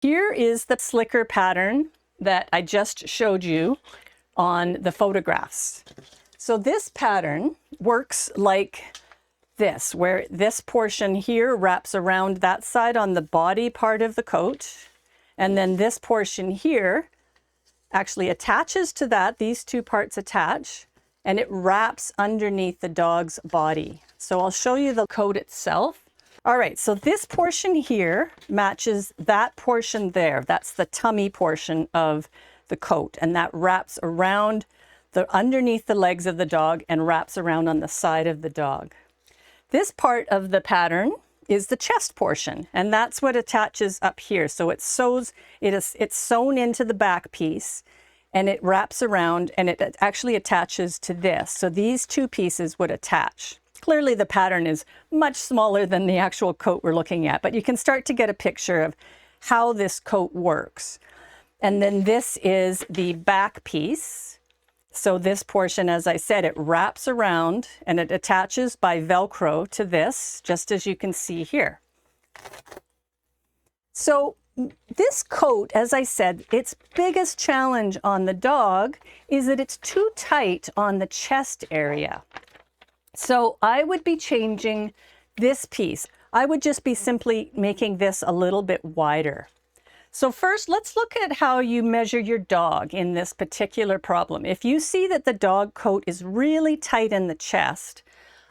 Here is the slicker pattern that I just showed you on the photographs. So this pattern works like this, where this portion here wraps around that side on the body part of the coat, and then this portion here actually attaches to that. These two parts attach, and it wraps underneath the dog's body. So I'll show you the coat itself. All right, so this portion here matches that portion there. That's the tummy portion of the coat, and that wraps around underneath the legs of the dog and wraps around on the side of the dog. This part of the pattern is the chest portion, and that's what attaches up here. So it's sewn into the back piece, and it wraps around, and it actually attaches to this. So these two pieces would attach. Clearly the pattern is much smaller than the actual coat we're looking at, but you can start to get a picture of how this coat works. And then this is the back piece. So this portion, as I said, it wraps around and it attaches by Velcro to this, just as you can see here. So this coat, as I said, its biggest challenge on the dog is that it's too tight on the chest area. So I would be changing this piece. I would just be simply making this a little bit wider. So first, let's look at how you measure your dog in this particular problem. If you see that the dog coat is really tight in the chest,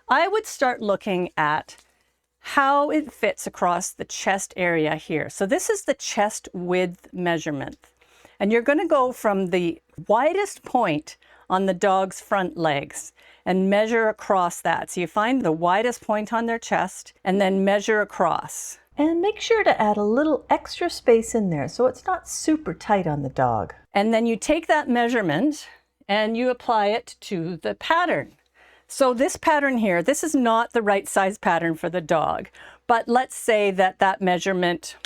I would start looking at how it fits across the chest area here. So this is the chest width measurement. And you're going to go from the widest point on the dog's front legs and measure across that. So you find the widest point on their chest and then measure across. And make sure to add a little extra space in there so it's not super tight on the dog. And then you take that measurement and you apply it to the pattern. So this pattern here, this is not the right size pattern for the dog, but let's say that that measurement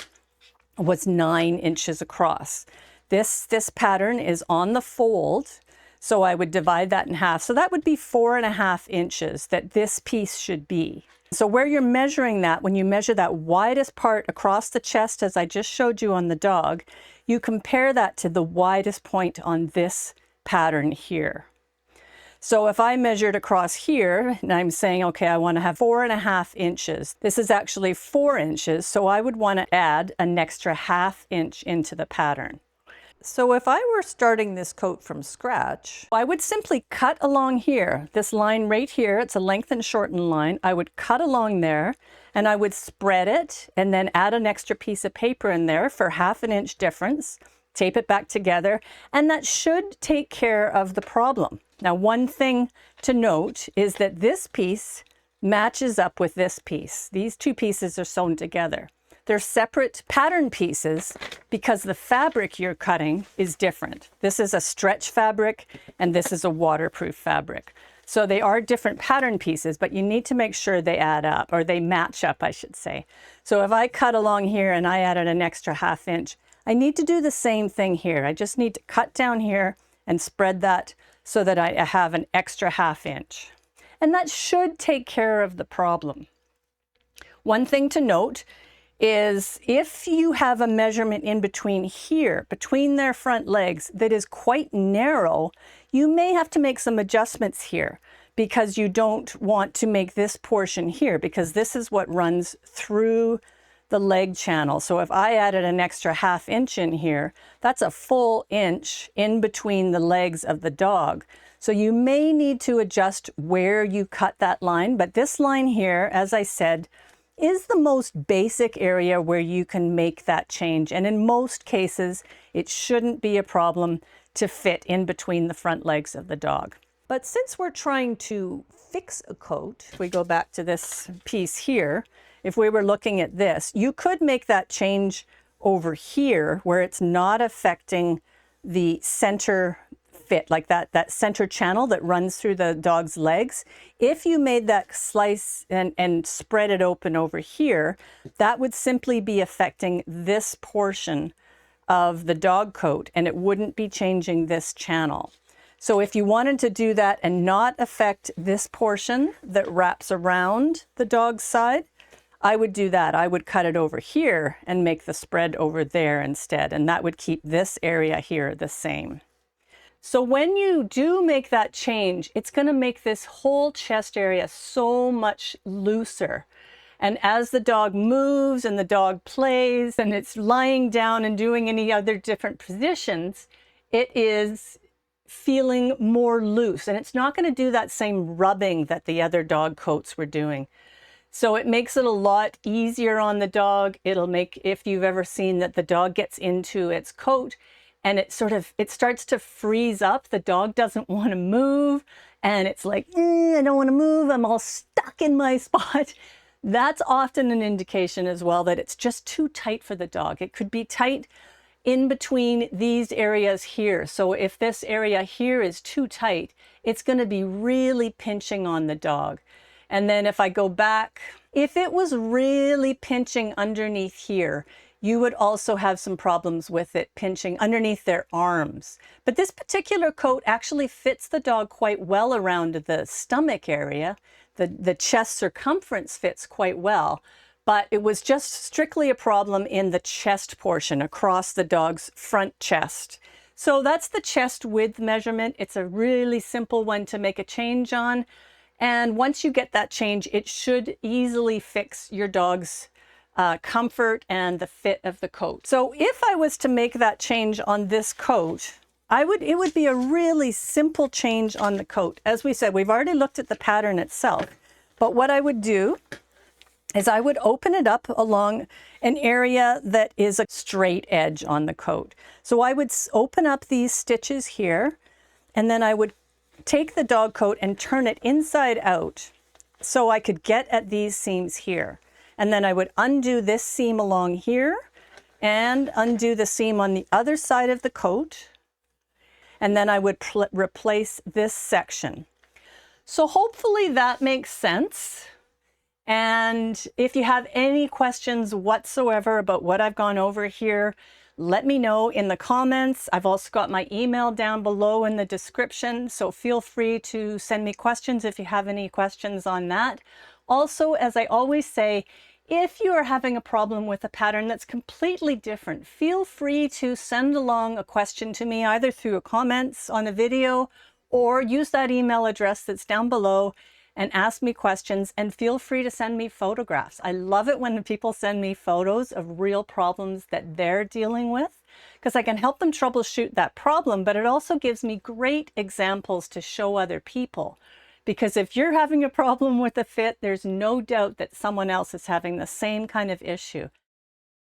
was 9 inches across. This pattern is on the fold, so I would divide that in half. So that would be 4.5 inches that this piece should be. So where you're measuring that, when you measure that widest part across the chest, as I just showed you on the dog, you compare that to the widest point on this pattern here. So if I measured across here and I'm saying, okay, I want to have 4.5 inches, this is actually 4 inches. So I would want to add an extra 1/2 inch into the pattern. So if I were starting this coat from scratch, I would simply cut along here, this line right here, it's a lengthen shorten line. I would cut along there and I would spread it and then add an extra piece of paper in there for 1/2 inch difference, tape it back together, and that should take care of the problem. Now, one thing to note is that this piece matches up with this piece. These two pieces are sewn together. They're separate pattern pieces because the fabric you're cutting is different. This is a stretch fabric and this is a waterproof fabric. So they are different pattern pieces, but you need to make sure they add up, or they match up, I should say. So if I cut along here and I added an extra 1/2 inch, I need to do the same thing here. I just need to cut down here and spread that so that I have an extra 1/2 inch. And that should take care of the problem. One thing to note is if you have a measurement in between here, between their front legs, that is quite narrow, you may have to make some adjustments here because you don't want to make this portion here, because this is what runs through the leg channel. So if I added an extra 1/2 inch in here, that's a full inch in between the legs of the dog. So you may need to adjust where you cut that line, but this line here, as I said, is the most basic area where you can make that change. And in most cases, it shouldn't be a problem to fit in between the front legs of the dog. But since we're trying to fix a coat, if we go back to this piece here, if we were looking at this, you could make that change over here where it's not affecting the center fit, like that center channel that runs through the dog's legs. If you made that slice and spread it open over here, that would simply be affecting this portion of the dog coat and it wouldn't be changing this channel. So if you wanted to do that and not affect this portion that wraps around the dog's side, I would do that. I would cut it over here and make the spread over there instead, and that would keep this area here the same. So when you do make that change, it's going to make this whole chest area so much looser. And as the dog moves and the dog plays and it's lying down and doing any other different positions, it is feeling more loose, and it's not going to do that same rubbing that the other dog coats were doing. So it makes it a lot easier on the dog. It'll make, if you've ever seen that the dog gets into its coat and it starts to freeze up, the dog doesn't want to move, and it's like, I don't want to move, I'm all stuck in my spot. That's often an indication as well that it's just too tight for the dog. It could be tight in between these areas here. So if this area here is too tight, it's going to be really pinching on the dog. And then if I go back, if it was really pinching underneath here, you would also have some problems with it pinching underneath their arms. But this particular coat actually fits the dog quite well around the stomach area. The chest circumference fits quite well, but it was just strictly a problem in the chest portion across the dog's front chest. So that's the chest width measurement. It's a really simple one to make a change on. And once you get that change, it should easily fix your dog's comfort and the fit of the coat. So if I was to make that change on this coat, it would be a really simple change on the coat. As we said, we've already looked at the pattern itself, but what I would do is I would open it up along an area that is a straight edge on the coat. So I would open up these stitches here, and then I would take the dog coat and turn it inside out so I could get at these seams here. And then I would undo this seam along here and undo the seam on the other side of the coat. And then I would replace this section. So hopefully that makes sense. And if you have any questions whatsoever about what I've gone over here, let me know in the comments. I've also got my email down below in the description, so feel free to send me questions if you have any questions on that. Also, as I always say, if you are having a problem with a pattern that's completely different, feel free to send along a question to me either through comments on a video or use that email address that's down below and ask me questions, and feel free to send me photographs. I love it when people send me photos of real problems that they're dealing with, because I can help them troubleshoot that problem, but it also gives me great examples to show other people. Because if you're having a problem with a fit, there's no doubt that someone else is having the same kind of issue.